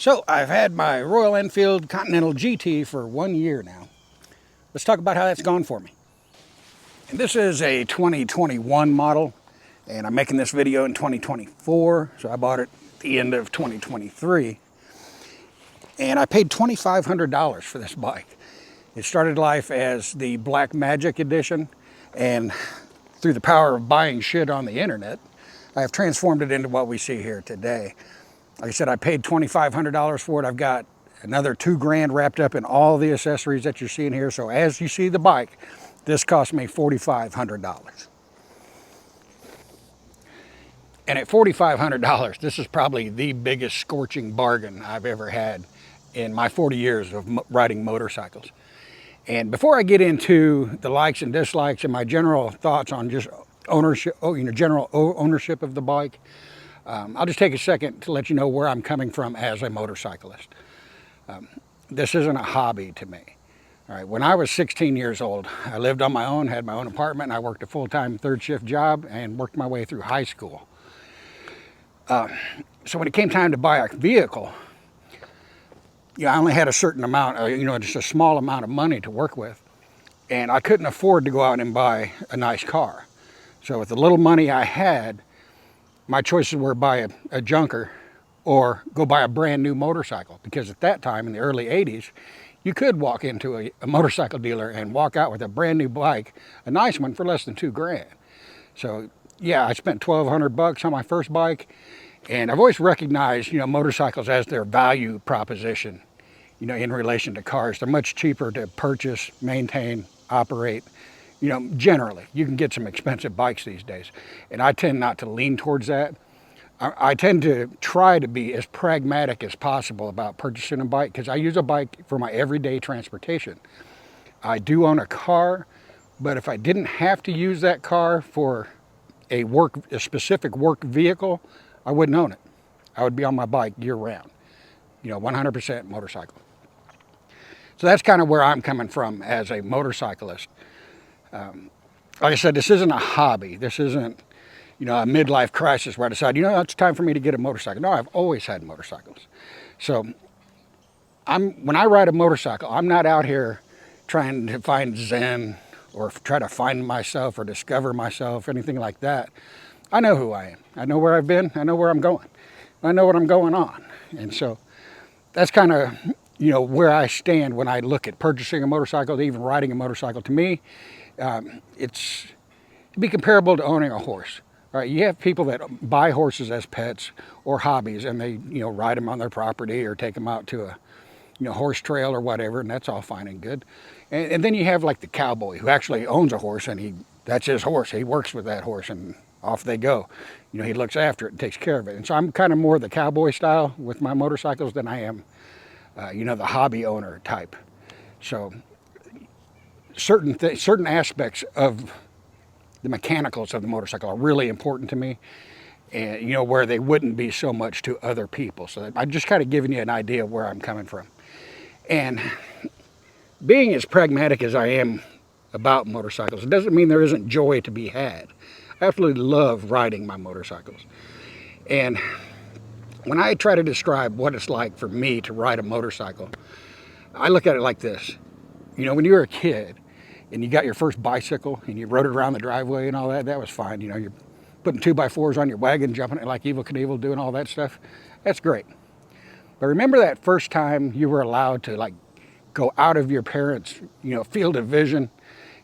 So I've had my Royal Enfield Continental GT for 1 year now. Let's talk about how that's gone for me. And this is a 2021 model, and I'm making this video in 2024, so I bought it at the end of 2023. And I paid $2,500 for this bike. It started life as the Black Magic edition, and through the power of buying shit on the internet, I have transformed it into what we see here today. Like I said, I paid $2,500 for it. I've got another $2,000 wrapped up in all the accessories that you're seeing here. So as you see the bike, this cost me $4,500. And at $4,500, this is probably the biggest scorching bargain I've ever had in my 40 years of riding motorcycles. And before I get into the likes and dislikes and my general thoughts on just ownership, general ownership of the bike, I'll just take a second to let you know where I'm coming from as a motorcyclist. This isn't a hobby to me. All right, when I was 16 years old, I lived on my own, had my own apartment, and I worked a full-time third shift job and worked my way through high school. So when it came time to buy a vehicle, I only had a certain amount, just a small amount of money to work with, and I couldn't afford to go out and buy a nice car. So with the little money I had, my choices were buy a junker or go buy a brand new motorcycle, because at that time in the early 80s, you could walk into a motorcycle dealer and walk out with a brand new bike, a nice one, for less than $2,000. So yeah, I spent $1,200 on my first bike, and I've always recognized, motorcycles as their value proposition, in relation to cars. They're much cheaper to purchase, maintain, operate. Generally, you can get some expensive bikes these days, and I tend not to lean towards that. I tend to try to be as pragmatic as possible about purchasing a bike, because I use a bike for my everyday transportation. I do own a car, but if I didn't have to use that car for a specific work vehicle, I wouldn't own it. I would be on my bike year round, 100% motorcycle. So that's kind of where I'm coming from as a motorcyclist. Like I said, this isn't a hobby. This isn't, a midlife crisis where I decide, it's time for me to get a motorcycle. No, I've always had motorcycles. So when I ride a motorcycle, I'm not out here trying to find Zen or try to find myself or discover myself, anything like that. I know who I am. I know where I've been. I know where I'm going. I know what I'm going on. And so that's kind of, where I stand when I look at purchasing a motorcycle, even riding a motorcycle. To me, it'd be comparable to owning a horse. Right? You have people that buy horses as pets or hobbies, and they, ride them on their property or take them out to a, horse trail or whatever, and that's all fine and good. And then you have like the cowboy who actually owns a horse, and that's his horse. He works with that horse, and off they go. He looks after it and takes care of it. And so I'm kind of more the cowboy style with my motorcycles than I am, the hobby owner type. So certain aspects of the mechanicals of the motorcycle are really important to me, and where they wouldn't be so much to other people. So I'm just kind of giving you an idea of where I'm coming from. And being as pragmatic as I am about motorcycles, it doesn't mean there isn't joy to be had. I absolutely love riding my motorcycles. And when I try to describe what it's like for me to ride a motorcycle, I look at it like this. When you were a kid and you got your first bicycle and you rode it around the driveway and all that, that was fine. You're putting 2x4s on your wagon, jumping it like Evel Knievel, doing all that stuff. That's great. But remember that first time you were allowed to go out of your parents' field of vision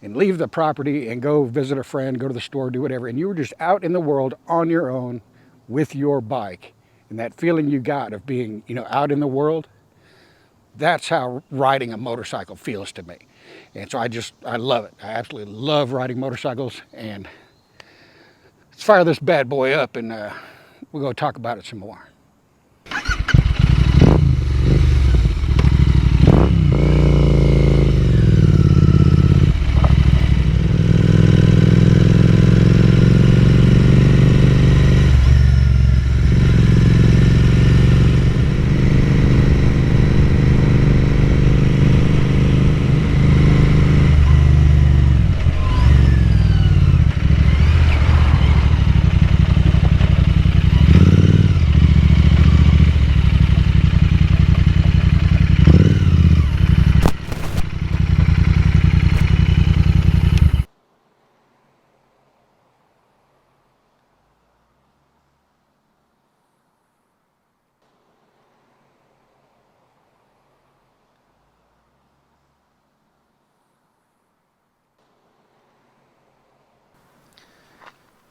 and leave the property and go visit a friend, go to the store, do whatever, and you were just out in the world on your own with your bike, and that feeling you got of being out in the world, that's how riding a motorcycle feels to me. And so I love it. I absolutely love riding motorcycles. And let's fire this bad boy up, and we'll go talk about it some more.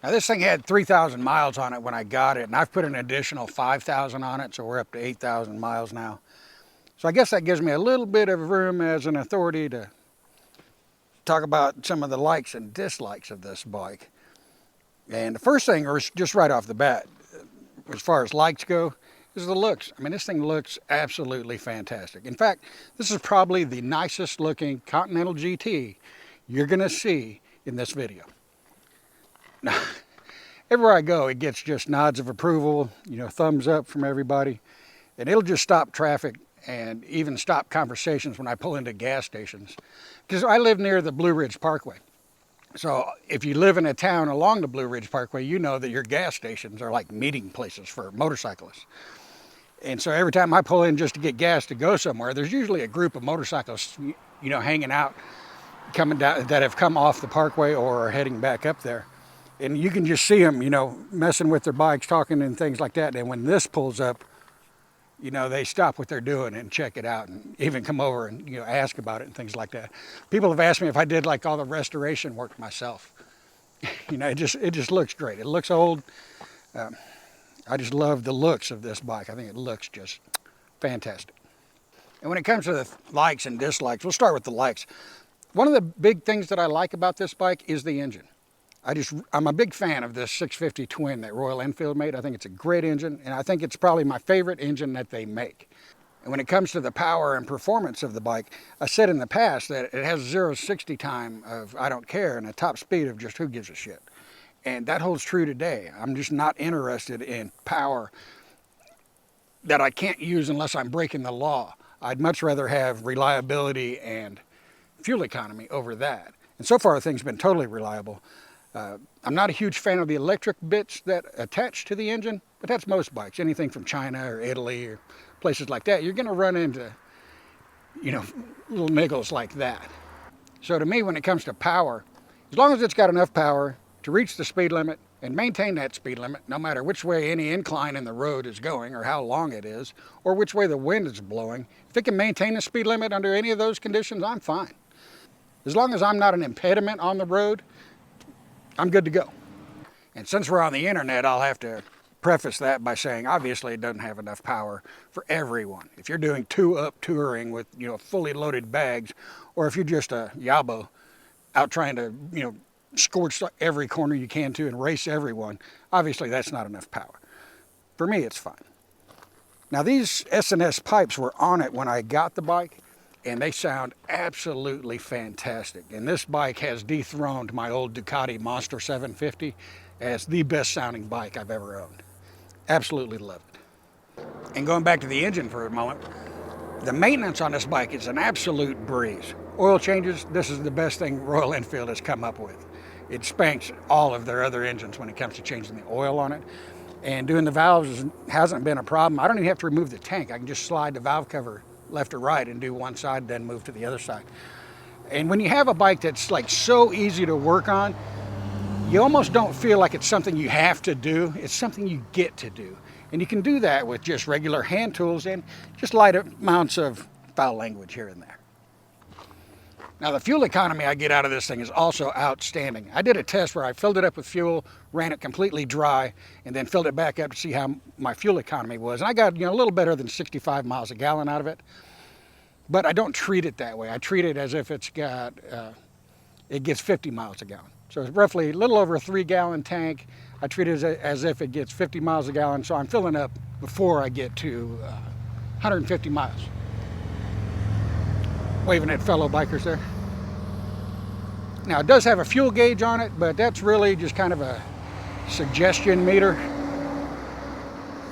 Now this thing had 3,000 miles on it when I got it, and I've put an additional 5,000 on it, so we're up to 8,000 miles now. So I guess that gives me a little bit of room as an authority to talk about some of the likes and dislikes of this bike. And the first thing, or just right off the bat, as far as likes go, is the looks. I mean, this thing looks absolutely fantastic. In fact, this is probably the nicest looking Continental GT you're gonna see in this video. Now, everywhere I go, it gets just nods of approval, you know, thumbs up from everybody, and it'll just stop traffic and even stop conversations when I pull into gas stations. Because I live near the Blue Ridge Parkway. So if you live in a town along the Blue Ridge Parkway, you know that your gas stations are like meeting places for motorcyclists. And so every time I pull in just to get gas to go somewhere, there's usually a group of motorcyclists, you know, hanging out, coming down, that have come off the parkway or are heading back up there. And you can just see them, you know, messing with their bikes, talking and things like that. And when this pulls up, you know, they stop what they're doing and check it out and even come over and, you know, ask about it and things like that. People have asked me if I did like all the restoration work myself. You know, it just looks great. It looks old. I just love the looks of this bike. I think it looks just fantastic. And when it comes to the likes and dislikes, we'll start with the likes. One of the big things that I like about this bike is the engine. I'm a big fan of this 650 twin that Royal Enfield made. I think it's a great engine, and I think it's probably my favorite engine that they make. And when it comes to the power and performance of the bike, I said in the past that it has 0-60 time of I don't care and a top speed of just who gives a shit. And that holds true today. I'm just not interested in power that I can't use unless I'm breaking the law. I'd much rather have reliability and fuel economy over that. And so far, the thing's been totally reliable. I'm not a huge fan of the electric bits that attach to the engine, but that's most bikes. Anything from China or Italy or places like that, you're going to run into, you know, little niggles like that. So to me, when it comes to power, as long as it's got enough power to reach the speed limit and maintain that speed limit, no matter which way any incline in the road is going or how long it is, or which way the wind is blowing, if it can maintain the speed limit under any of those conditions, I'm fine. As long as I'm not an impediment on the road, I'm good to go. And since we're on the internet, I'll have to preface that by saying, obviously it doesn't have enough power for everyone. If you're doing two-up touring with, you know, fully loaded bags, or if you're just a yabo out trying to, you know, scorch every corner you can to and race everyone, obviously that's not enough power. For me, it's fine. Now these S&S pipes were on it when I got the bike, and they sound absolutely fantastic. And this bike has dethroned my old Ducati Monster 750 as the best sounding bike I've ever owned. Absolutely love it. And going back to the engine for a moment, the maintenance on this bike is an absolute breeze. Oil changes, this is the best thing Royal Enfield has come up with. It spanks all of their other engines when it comes to changing the oil on it. And doing the valves hasn't been a problem. I don't even have to remove the tank. I can just slide the valve cover left or right and do one side, then move to the other side. And when you have a bike that's like so easy to work on, you almost don't feel like it's something you have to do. It's something you get to do. And you can do that with just regular hand tools and just light amounts of foul language here and there. Now the fuel economy I get out of this thing is also outstanding. I did a test where I filled it up with fuel, ran it completely dry, and then filled it back up to see how my fuel economy was. And I got, you know, a little better than 65 miles a gallon out of it. But I don't treat it that way. I treat it as if it's got, it gets 50 miles a gallon. So it's roughly a little over a 3-gallon tank. I treat it as if it gets 50 miles a gallon. So I'm filling up before I get to 150 miles. Waving at fellow bikers there. Now it does have a fuel gauge on it, but that's really just kind of a suggestion meter.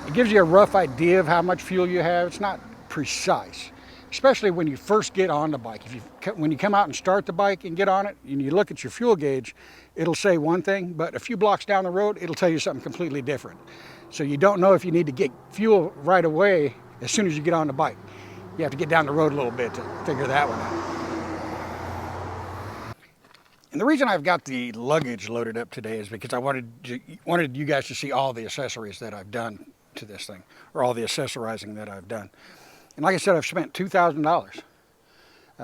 It gives you a rough idea of how much fuel you have. It's not precise, especially when you first get on the bike. When you come out and start the bike and get on it, and you look at your fuel gauge, it'll say one thing, but a few blocks down the road, it'll tell you something completely different. So you don't know if you need to get fuel right away as soon as you get on the bike. You have to get down the road a little bit to figure that one out. And the reason I've got the luggage loaded up today is because I wanted you guys to see all the accessories that I've done to this thing, or all the accessorizing that I've done. And like I said, I've spent $2,000,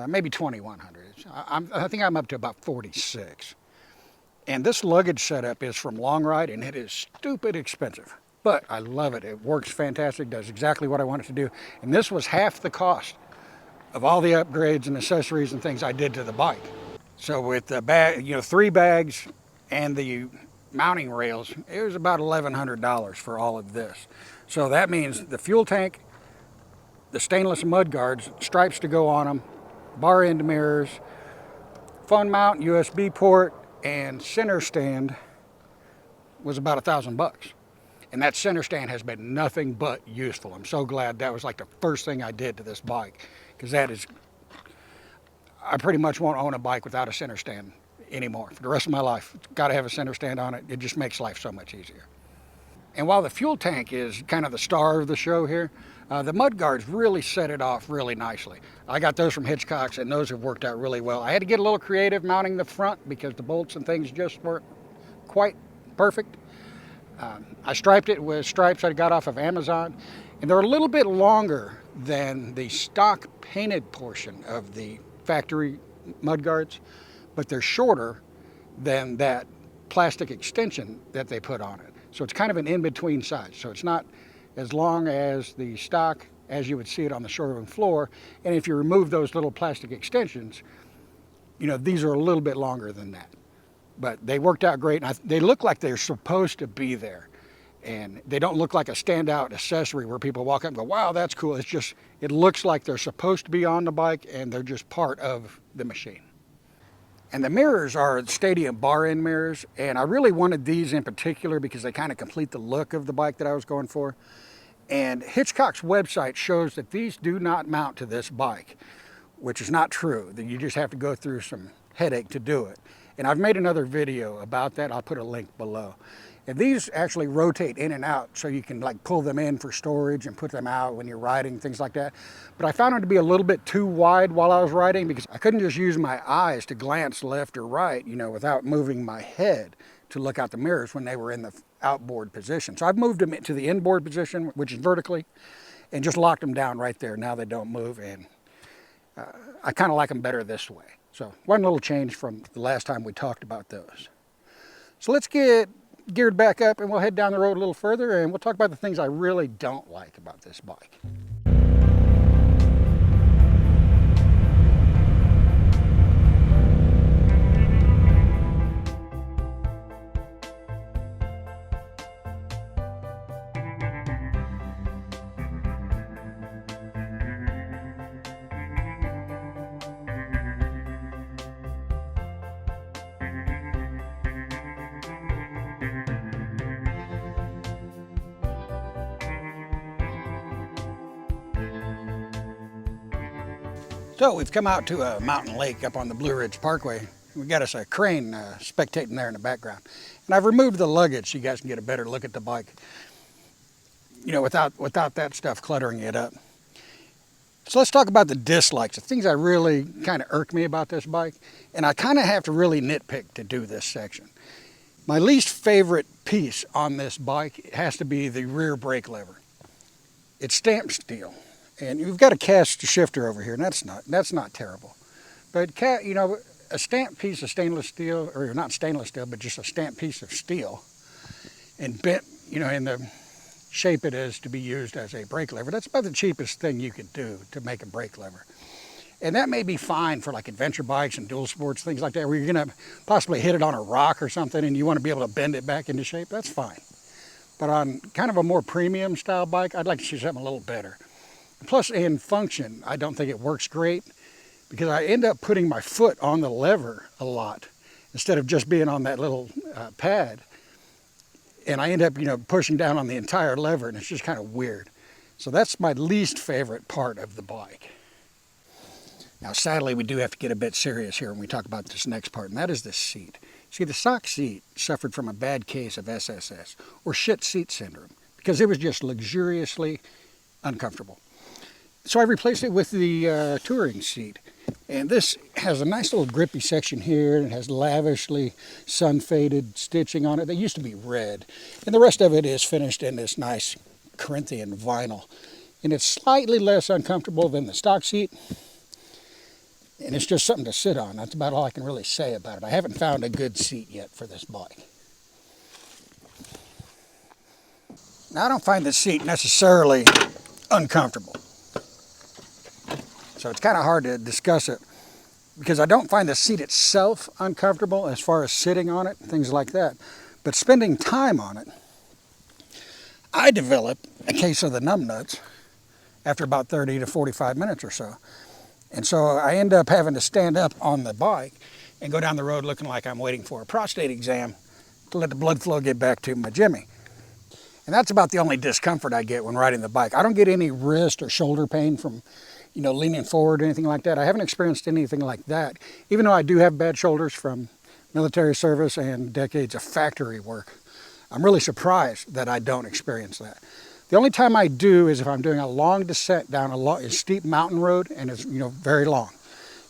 maybe $2,100. I think I'm up to about 46. And this luggage setup is from Long Ride, and it is stupid expensive. But I love it. It works fantastic, does exactly what I want it to do. And this was half the cost of all the upgrades and accessories and things I did to the bike. So with the bag, 3 bags and the mounting rails, it was about $1,100 for all of this. So that means the fuel tank, the stainless mud guards, stripes to go on them, bar end mirrors, fun mount, USB port, and center stand was about $1,000. And that center stand has been nothing but useful. I'm so glad that was like the first thing I did to this bike, because I pretty much won't own a bike without a center stand anymore. For the rest of my life, it's got to have a center stand on it. It just makes life so much easier. And while the fuel tank is kind of the star of the show here, the mud guards really set it off really nicely. I got those from Hitchcock's, and those have worked out really well. I had to get a little creative mounting the front because the bolts and things just weren't quite perfect. I striped it with stripes I got off of Amazon, and they're a little bit longer than the stock painted portion of the factory mud guards, but they're shorter than that plastic extension that they put on it. So it's kind of an in-between size. So it's not as long as the stock as you would see it on the showroom floor. And if you remove those little plastic extensions, these are a little bit longer than that. But they worked out great, and they look like they're supposed to be there. And they don't look like a standout accessory where people walk up and go, wow, that's cool. It's just, it looks like they're supposed to be on the bike, and they're just part of the machine. And the mirrors are stadium bar end mirrors, and I really wanted these in particular because they kind of complete the look of the bike that I was going for. And Hitchcock's website shows that these do not mount to this bike, which is not true, that you just have to go through some headache to do it. And I've made another video about that. I'll put a link below. And these actually rotate in and out, so you can like pull them in for storage and put them out when you're riding, things like that. But I found them to be a little bit too wide while I was riding, because I couldn't just use my eyes to glance left or right, without moving my head to look out the mirrors when they were in the outboard position. So I've moved them into the inboard position, which is vertically, and just locked them down right there. Now they don't move, and I kind of like them better this way. So one little change from the last time we talked about those. So let's get geared back up, and we'll head down the road a little further, and we'll talk about the things I really don't like about this bike. So we've come out to a mountain lake up on the Blue Ridge Parkway. We got us a crane spectating there in the background. And I've removed the luggage so you guys can get a better look at the bike, without that stuff cluttering it up. So let's talk about the dislikes, the things that really kind of irk me about this bike. And I kind of have to really nitpick to do this section. My least favorite piece on this bike has to be the rear brake lever. It's stamped steel. And you've got a cast shifter over here, and that's not terrible. But a stamped piece of stainless steel, or not stainless steel, but just a stamped piece of steel, and bent, in the shape it is to be used as a brake lever. That's about the cheapest thing you could do to make a brake lever. And that may be fine for like adventure bikes and dual sports, things like that, where you're gonna possibly hit it on a rock or something and you want to be able to bend it back into shape. That's fine. But on kind of a more premium style bike, I'd like to see something a little better. Plus, in function, I don't think it works great, because I end up putting my foot on the lever a lot instead of just being on that little pad. And I end up, pushing down on the entire lever, and it's just kind of weird. So that's my least favorite part of the bike. Now, sadly, we do have to get a bit serious here when we talk about this next part, and that is the seat. See, the stock seat suffered from a bad case of SSS, or shit seat syndrome, because it was just luxuriously uncomfortable. So I replaced it with the touring seat. And this has a nice little grippy section here, and it has lavishly sun-faded stitching on it. They used to be red. And the rest of it is finished in this nice Corinthian vinyl. And it's slightly less uncomfortable than the stock seat. And it's just something to sit on. That's about all I can really say about it. I haven't found a good seat yet for this bike. Now, I don't find this seat necessarily uncomfortable. So it's kind of hard to discuss it because I don't find the seat itself uncomfortable as far as sitting on it, things like that. But spending time on it, I develop a case of the numbnuts after about 30 to 45 minutes or so. And so I end up having to stand up on the bike and go down the road looking like I'm waiting for a prostate exam to let the blood flow get back to my Jimmy. And that's about the only discomfort I get when riding the bike. I don't get any wrist or shoulder pain from, leaning forward or anything like that. I haven't experienced anything like that, even though I do have bad shoulders from military service and decades of factory work. I'm really surprised that I don't experience that. The only time I do is if I'm doing a long descent down a steep mountain road and it's, very long.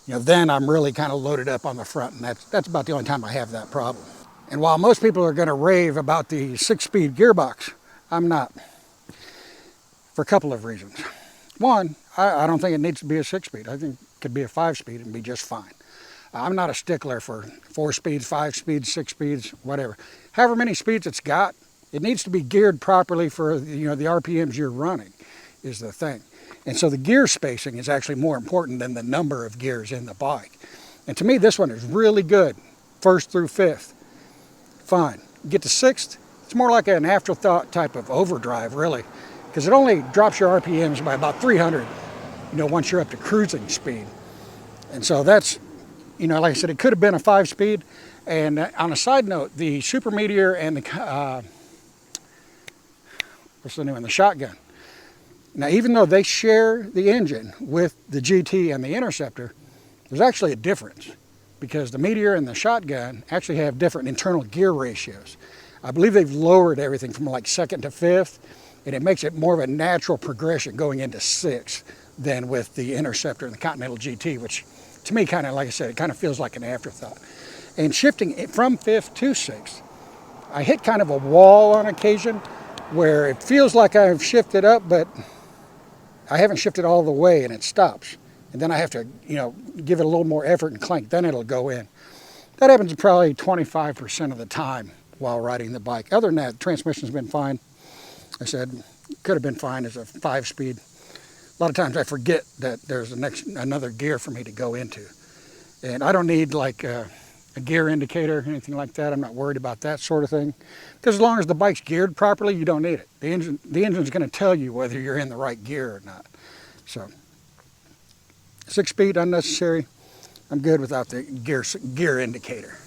Then I'm really kind of loaded up on the front, and that's about the only time I have that problem. And while most people are going to rave about the 6-speed gearbox, I'm not, for a couple of reasons. One, I don't think it needs to be a 6-speed. I think it could be a 5-speed and be just fine. I'm not a stickler for 4 speeds, 5 speeds, 6 speeds, whatever. However many speeds it's got, it needs to be geared properly for the RPMs you're running is the thing. And so the gear spacing is actually more important than the number of gears in the bike. And to me, this one is really good. 1st through 5th, fine. Get to 6th, it's more like an afterthought type of overdrive, really, because it only drops your RPMs by about 300, once you're up to cruising speed. And so that's, like I said, it could have been a 5-speed. And on a side note, the Super Meteor and the the shotgun. Now, even though they share the engine with the GT and the Interceptor, there's actually a difference because the Meteor and the shotgun actually have different internal gear ratios. I believe they've lowered everything from like 2nd to 5th, and it makes it more of a natural progression going into 6th than with the Interceptor and the Continental GT, which to me, kind of, like I said, it kind of feels like an afterthought. And shifting it from 5th to 6th, I hit kind of a wall on occasion where it feels like I've shifted up, but I haven't shifted all the way and it stops. And then I have to, give it a little more effort and clank, then it'll go in. That happens probably 25% of the time while riding the bike. Other than that, the transmission's been fine. I said, could have been fine as a 5-speed. A lot of times I forget that there's another gear for me to go into. And I don't need like a gear indicator or anything like that. I'm not worried about that sort of thing. Because as long as the bike's geared properly, you don't need it. The engine's going to tell you whether you're in the right gear or not. So, 6-speed, unnecessary. I'm good without the gear indicator.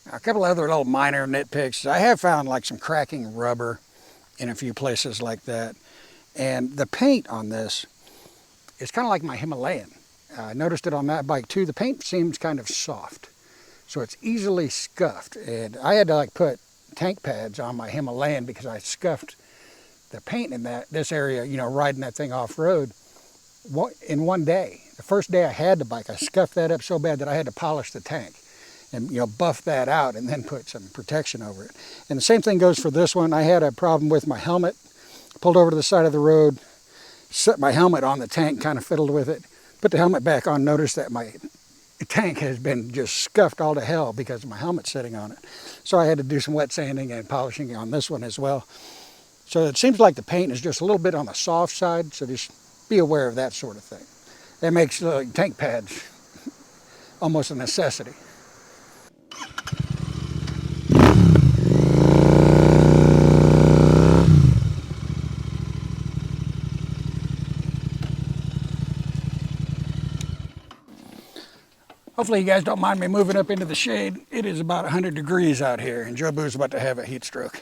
Now, a couple other little minor nitpicks. I have found like some cracking rubber in a few places like that. And the paint on this is kind of like my Himalayan. I noticed it on that bike too. The paint seems kind of soft, so it's easily scuffed. And I had to like put tank pads on my Himalayan because I scuffed the paint in this area, riding that thing off-road in one day. The first day I had the bike, I scuffed that up so bad that I had to polish the tank and buff that out and then put some protection over it. And the same thing goes for this one. I had a problem with my helmet. Pulled over to the side of the road, set my helmet on the tank, kind of fiddled with it, put the helmet back on, noticed that my tank has been just scuffed all to hell because of my helmet sitting on it. So I had to do some wet sanding and polishing on this one as well. So it seems like the paint is just a little bit on the soft side, so just be aware of that sort of thing. That makes tank pads almost a necessity. Hopefully you guys don't mind me moving up into the shade. It is about 100 degrees out here and Jobu's about to have a heat stroke.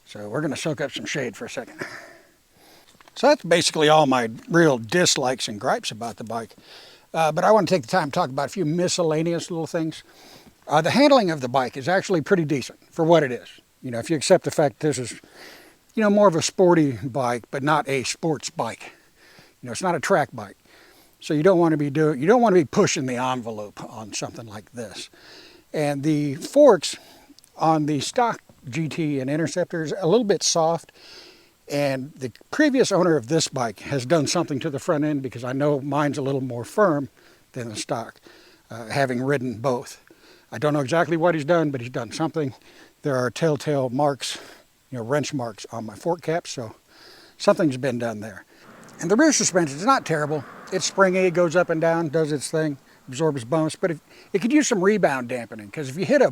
So we're going to soak up some shade for a second. So that's basically all my real dislikes and gripes about the bike. But I want to take the time to talk about a few miscellaneous little things. The handling of the bike is actually pretty decent for what it is. If you accept the fact this is, more of a sporty bike, but not a sports bike. It's not a track bike. So you don't want to be pushing the envelope on something like this. And the forks on the stock GT and Interceptor is a little bit soft. And the previous owner of this bike has done something to the front end because I know mine's a little more firm than the stock, having ridden both. I don't know exactly what he's done, but he's done something. There are telltale marks, wrench marks on my fork caps, so something's been done there. And the rear suspension is not terrible. It's springy, it goes up and down, does its thing, absorbs bumps, but it could use some rebound dampening, because if you hit a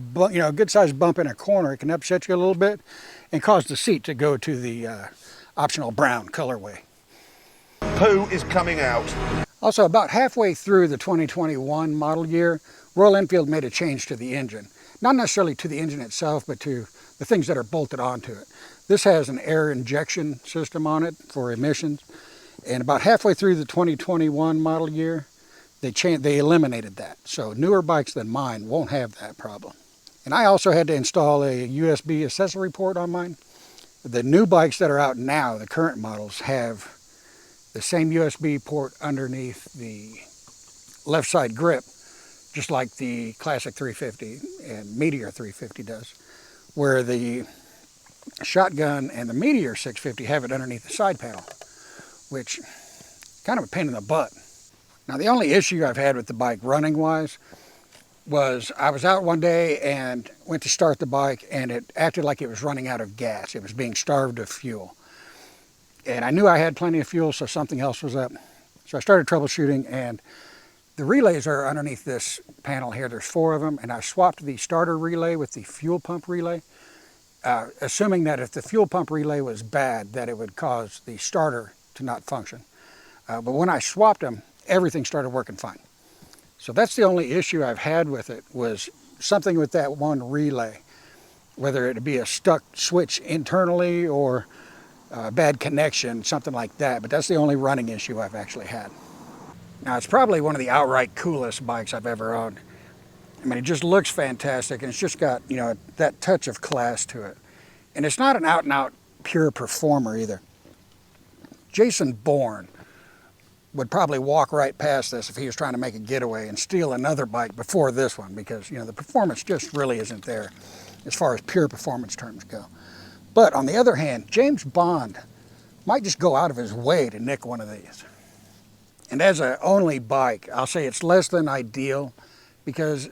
good-sized bump in a corner, it can upset you a little bit and cause the seat to go to the optional brown colorway. Poo is coming out. Also, about halfway through the 2021 model year, Royal Enfield made a change to the engine. Not necessarily to the engine itself, but to the things that are bolted onto it. This has an air injection system on it for emissions. And about halfway through the 2021 model year, they eliminated that. So newer bikes than mine won't have that problem. And I also had to install a USB accessory port on mine. The new bikes that are out now, the current models, have the same USB port underneath the left side grip, just like the Classic 350 and Meteor 350 does, where the Shotgun and the Meteor 650 have it underneath the side panel, which is kind of a pain in the butt. Now, the only issue I've had with the bike running-wise was I was out one day and went to start the bike, and it acted like it was running out of gas. It was being starved of fuel. And I knew I had plenty of fuel, so something else was up. So I started troubleshooting, and the relays are underneath this panel here. There's 4 of them, and I swapped the starter relay with the fuel pump relay, assuming that if the fuel pump relay was bad, that it would cause the starter to not function. But when I swapped them, everything started working fine. So that's the only issue I've had with it, was something with that one relay, whether it be a stuck switch internally or a bad connection, something like that. But that's the only running issue I've actually had. Now, it's probably one of the outright coolest bikes I've ever owned. I mean, it just looks fantastic, and it's just got, that touch of class to it. And it's not an out-and-out pure performer either. Jason Bourne would probably walk right past this if he was trying to make a getaway and steal another bike before this one, because, the performance just really isn't there as far as pure performance terms go. But on the other hand, James Bond might just go out of his way to nick one of these. And as an only bike, I'll say it's less than ideal, because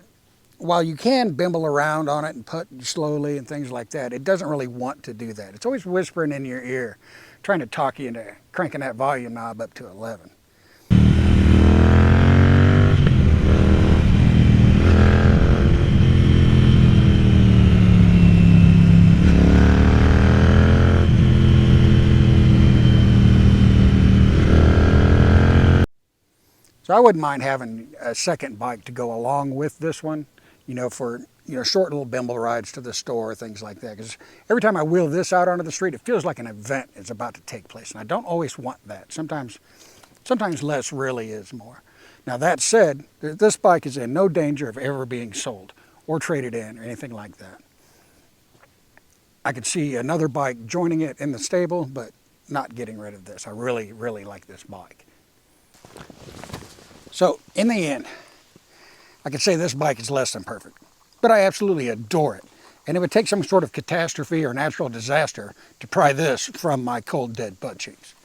while you can bimble around on it and putt slowly and things like that, it doesn't really want to do that. It's always whispering in your ear, trying to talk you into cranking that volume knob up to 11. So I wouldn't mind having a second bike to go along with this one, for short little bimble rides to the store, things like that. Because every time I wheel this out onto the street, it feels like an event is about to take place, and I don't always want that. Sometimes less really is more. Now, that said, this bike is in no danger of ever being sold or traded in or anything like that. I could see another bike joining it in the stable, but not getting rid of this. I really, really like this bike. So, in the end, I could say this bike is less than perfect, but I absolutely adore it. And it would take some sort of catastrophe or natural disaster to pry this from my cold, dead butt cheeks.